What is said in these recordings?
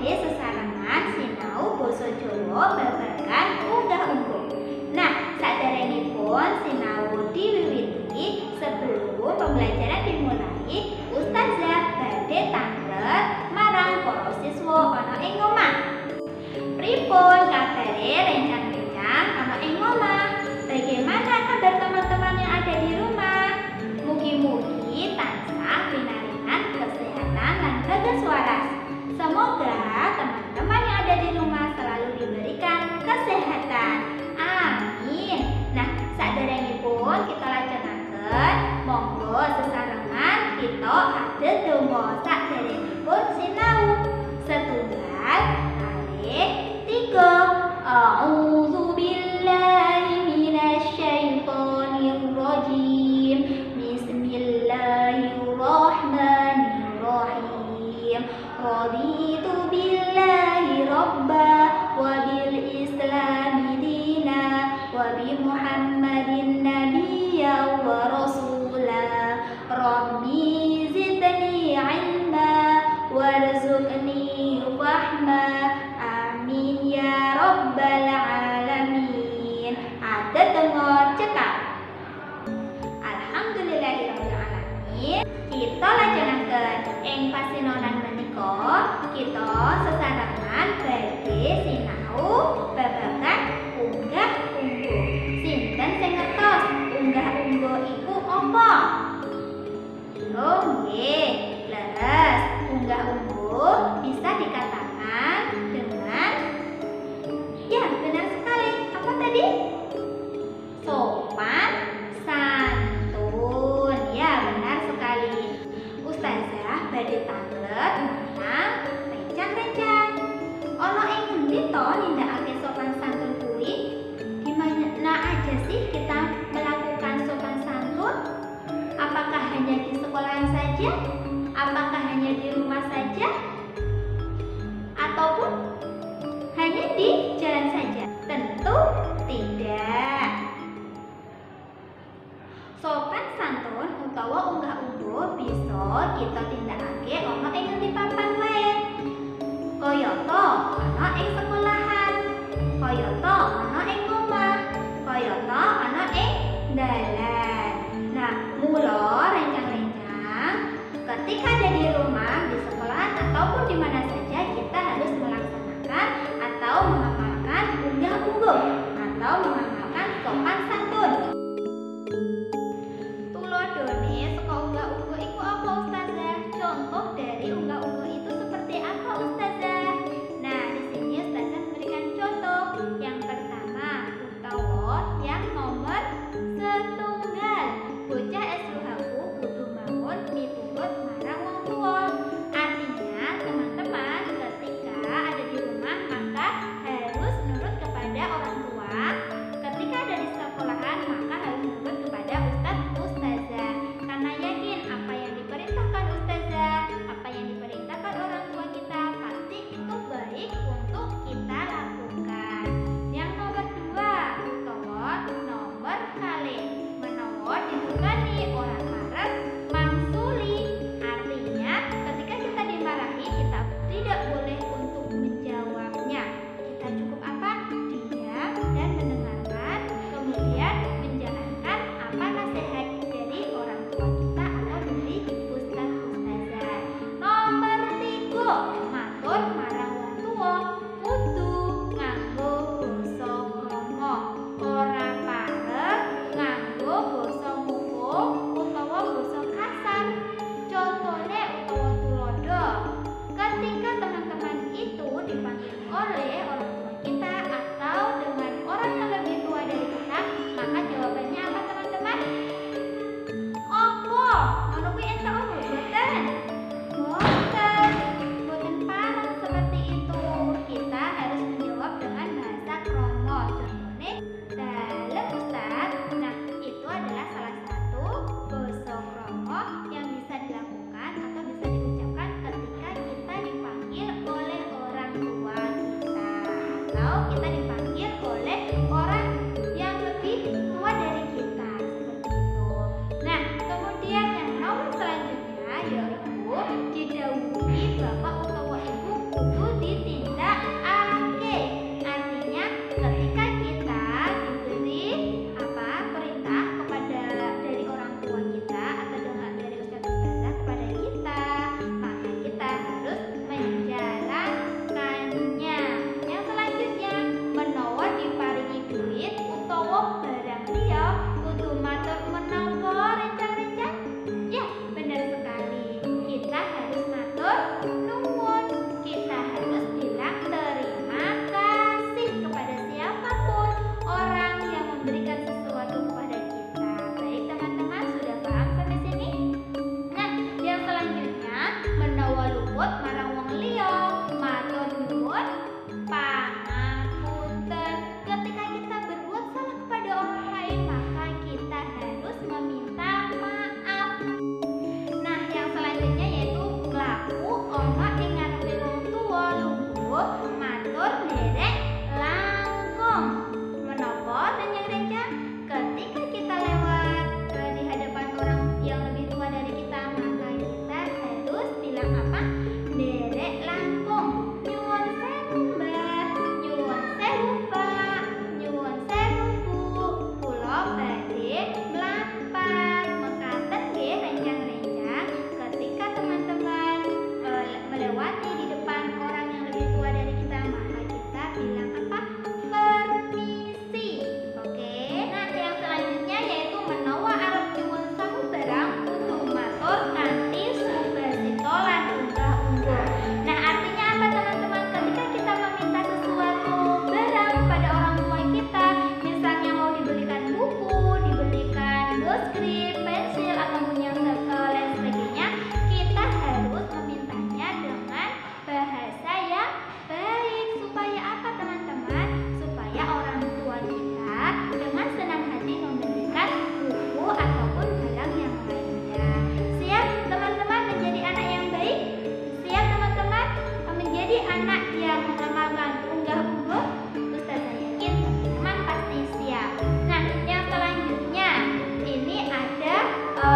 dari sesarengan sinau basa Jawa babagan unggah-ungguh. Nah, saderengipun sinau diwiwiti sebelum pembelajaran dimulai, Ustazah badhe tanglet marang para siswa ana ing omah. Pripun kabare rencang-rencang ana ing omah? Bagaimana kabar teman-teman yang ada di rumah? Mugi-mugi tansah pinaringan kesehatan lan bagas waras. Semoga teman-teman yang ada di rumah selalu diberikan kesehatan. Amin. Nah, saderengipun kita lajengaken, monggo sesarengan kita adel donga saderengipun sinau. Setunggal kalih tiga. A'udzu billahi minasy syaithanir rajim. Bismillahirrahmanirrahim. Raditu billahi rabba wa bil islami dina wa bi Muhammadin nabiyya wa rasula. Rabbi zidni ilma warzuqni fahma. Amin ya rabbal alamin. Ada tengok cekap. Alhamdulillahirabbil alamin. Kita lajengaken ing pasinonan menika kita sesarengan badhe sinau babagan unggah-ungguh. Sinten sing ngertos unggah-ungguh iku apa? Oh nggih, leres. Unggah-ungguh bisa dikatakan dengan ya, benar sekali. Apa tadi? Sopan santun. Ya, benar sekali. Ustazah badhe tanglet marang rencang-rencang. Ana ing endi to nindakake sopan santun kuwi? Di mana aja sih kita melakukan sopan santun? Apakah hanya di sekolahan saja? Apakah hanya di rumah saja? Ataupun hanya di jalan saja? Tentu tidak. Sopan santun utawa unggah-ungguh bisa kita tindakake ana ing ngendi papan wae. Kayata ana ing sekolahan, kayata ana ing omah, kayata ana ing dalan. Nah, mula rencang-rencang ketika ada di rumah, di sekolahan ataupun di mana saja kita harus melaksanakan atau mengamalkan unggah-ungguh atau mengamalkan sopan santun. Tulodone saka unggah-ungguh iku apa Ustazah? Contoh dari unggah-ungguh itu seperti apa Ustazah? Nah, di sini Ustazah memberikan contoh. Yang pertama, utawa yang nomor setunggal. Bocah SUHU kudu bangun miturut marang wong tua. Artinya, teman-teman ketika ada di rumah maka harus nurut kepada orang tua. Ketika ada di sekolahan maka harus nurut kepada ustadz ustazah. Karena yakin apa yang diperintahkan ustazah, apa yang diperintahkan orang tua kita pasti itu baik untuk kita lakukan. Yang nomor dua, utawa nomor kalih, menawa didukani orang marah mangsuli. Artinya ketika kita dimarahi kita tidak boleh untuk menjawabnya. Kita cukup apa? Diam dan mendengarkan, kemudian menjalankan apa nasihat dari orang tua kita atau dari ustadz ustazah. Nomor tiga, matur marang wong tua kudu nganggo basa krama, ora pareng nganggo basa muko utawa basa kasar. Contohnya utawa tulodo, ketika teman-teman itu dipanggil oleh orang tua kita atau dengan orang yang lebih tua dari kita, maka jawabannya apa teman-teman? Apa? Ngono kuwi entuk apa boten? Boten pareng seperti itu. Kita harus menjawab dengan bahasa krama. Contohnya, dalem Ustaz. Nah, itu adalah salah satu basa krama yang bisa dilakukan atau bisa diucapkan ketika kita dipanggil oleh orang tua kita atau kita dipanggil oleh orang yang lebih tua dari kita, seperti itu. Nah, kemudian yang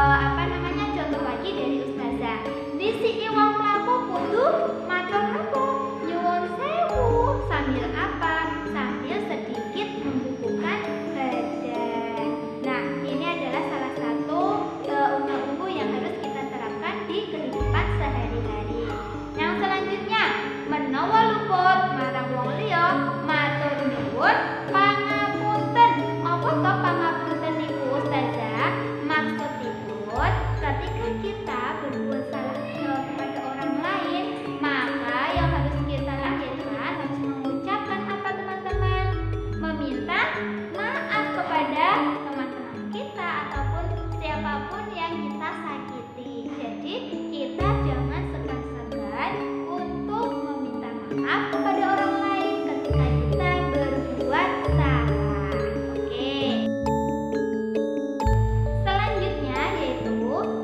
contoh lagi dari ustazah. Disi wong mlaku kudu matur nuwun, nyuwun sewu. Sambil apa? Sambil sedikit membubuhkan badan. Nah, ini adalah salah satu ungu-ungu yang harus kita terapkan di kehidupan sehari-hari. Yang selanjutnya, menawa luput marang wong liya matur nuwun pangapunten. Apa to pangapunten niku ustazah? Maksudipun ketika kita berbuat salah kepada orang lain, maka yang harus kita lakukan harus mengucapkan apa teman-teman? Meminta maaf kepada teman-teman kita ataupun siapapun yang kita sakiti. Jadi kita jangan segan-segan untuk meminta maaf kepada orang lain ketika kita berbuat salah. Oke. Selanjutnya yaitu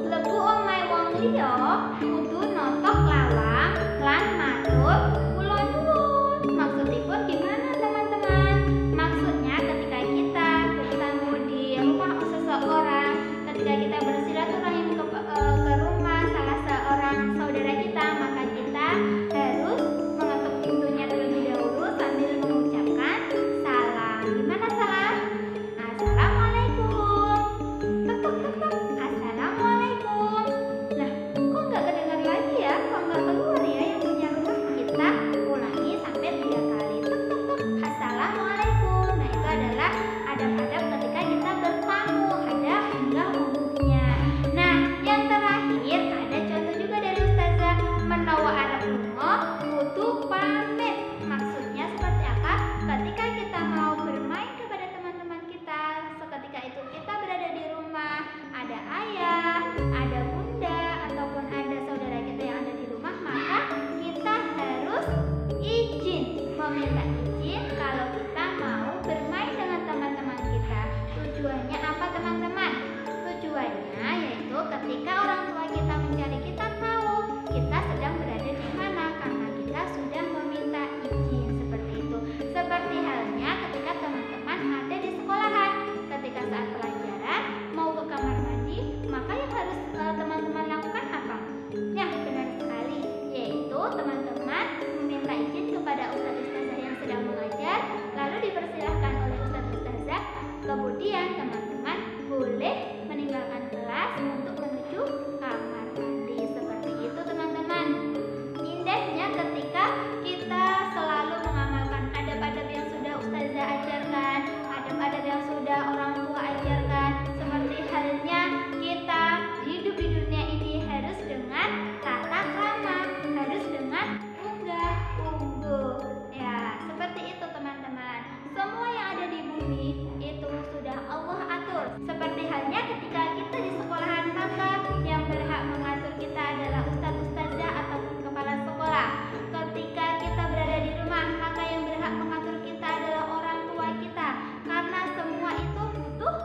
lebu omahe wong liya kudu notok lawang lan matur kula nyuwun. Maksudipun gimana teman-teman? Maksudnya ketika kita bertamu di rumah seseorang, ketika kita bersilaturahim ke rumah salah seorang saudara kita, maka kita harus mengetuk pintunya terlebih dahulu sambil mengucapkan salam. Gimana salam? Assalamualaikum. Tek tek tek tek. Assalamualaikum. Nah, kok nggak kedengar lagi ya? Kok nggak keluar ya yang punya rumah? Kita ulangi sampai 3 kali. Tek tek tek. Assalamualaikum. Nah, itu adalah adab-adab ketika kita bertamu, ada unggah-ungguhnya. Nah, yang terakhir ada contoh juga dari ustazah, menawa arep lunga kudu pamit. Maksudnya seperti apa? Ketika kita mau bermain kepada teman-teman kita, seketika itu kita berada di rumah, ada ayah, ada bunda, ataupun ada saudara kita yang ada di rumah, maka kita harus izin, meminta izin kalau kita mau bermain dengan teman-teman kita. Tujuannya apa teman-teman? Tujuannya yaitu ketika orang tua kita mencari kita tahu kita sedang berada di mana karena kita sudah meminta izin seperti itu. Seperti halnya ketika teman-teman ada di sekolahan, ketika saat pelajaran mau ke kamar mandi, maka yang harus teman-teman lakukan apa? Ya, benar sekali, yaitu teman-teman meminta izin kepada ustaz-ustazah yang sedang mengajar, lalu dipersilahkan oleh ustaz-ustazah. Kemudian teman-teman boleh meninggalkan kelas untuk menuju kamar mandi. Seperti itu teman-teman. Indahnya ketika kita selalu mengamalkan adab-adab yang sudah ustazah ajarkan, adab-adab yang sudah orang tua ajarkan. Seperti halnya kita hidup di dunia ini harus dengan tata krama, harus dengan unggah-ungguh. Ya, seperti itu teman-teman. Semua yang ada di bumi itu sudah Allah atur. Seperti halnya ketika kita di sekolahan, maka yang berhak mengatur kita adalah ustaz-ustazah ataupun kepala sekolah. Ketika kita berada di rumah, maka yang berhak mengatur kita adalah orang tua kita. Karena semua itu butuh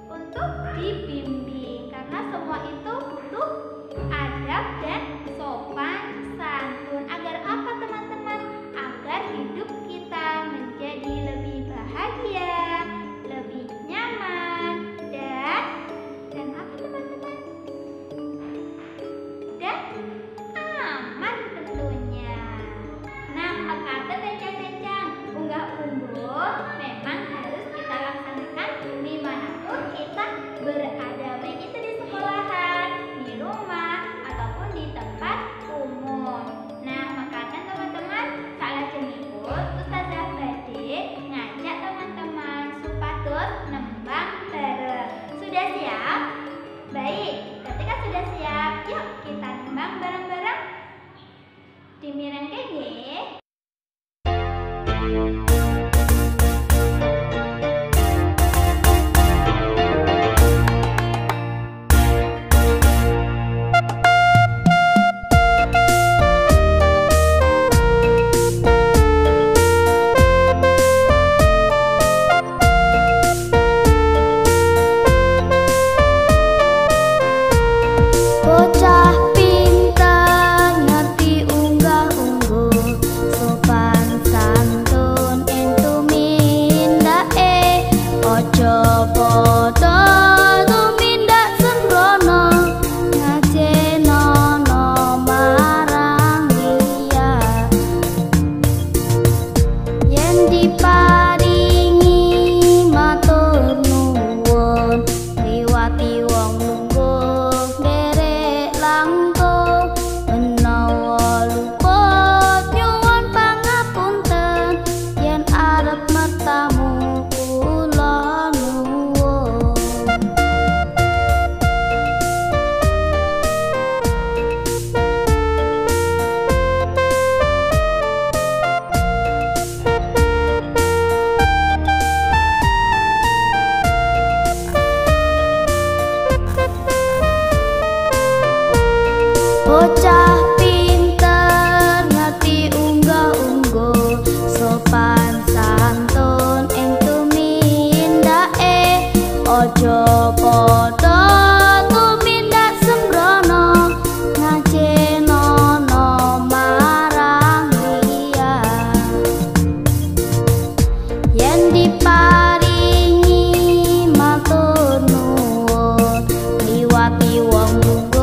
untuk dibimbing. Karena semua itu butuh adab dan sopan santun. Agar apa teman-teman? Agar hidup kita menjadi lebih bahagia, Bocah pinter ngerti unggah-ungguh, sopan santun ing tumindake, ojo padha tumindak sembrono, ngajenono marang liya. Yen diparingi matur nuwun, liwati wong lungguh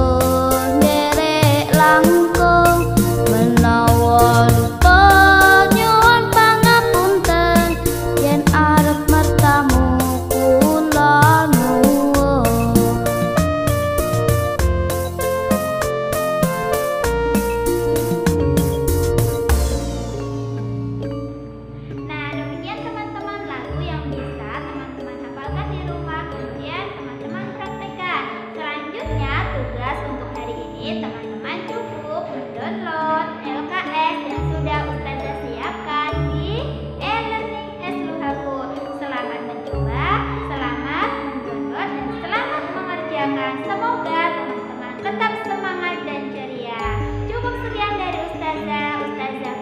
nderek langkung, menawa lupa nyuwun pangapunten, yen arep mertamu kula nuwun. Nah, demikian teman-teman lagu yang bisa teman-teman hafalkan di rumah, kemudian teman-teman praktekkan. Selanjutnya, tugas untuk hari ini teman-teman cukup mendownload LKS yang sudah Ustazah siapkan di e-learning Esluhaku. Selamat mencoba, selamat mendownload, dan selamat mengerjakan. Semoga teman-teman tetap semangat dan ceria. Cukup sekian dari Ustazah. Ustazah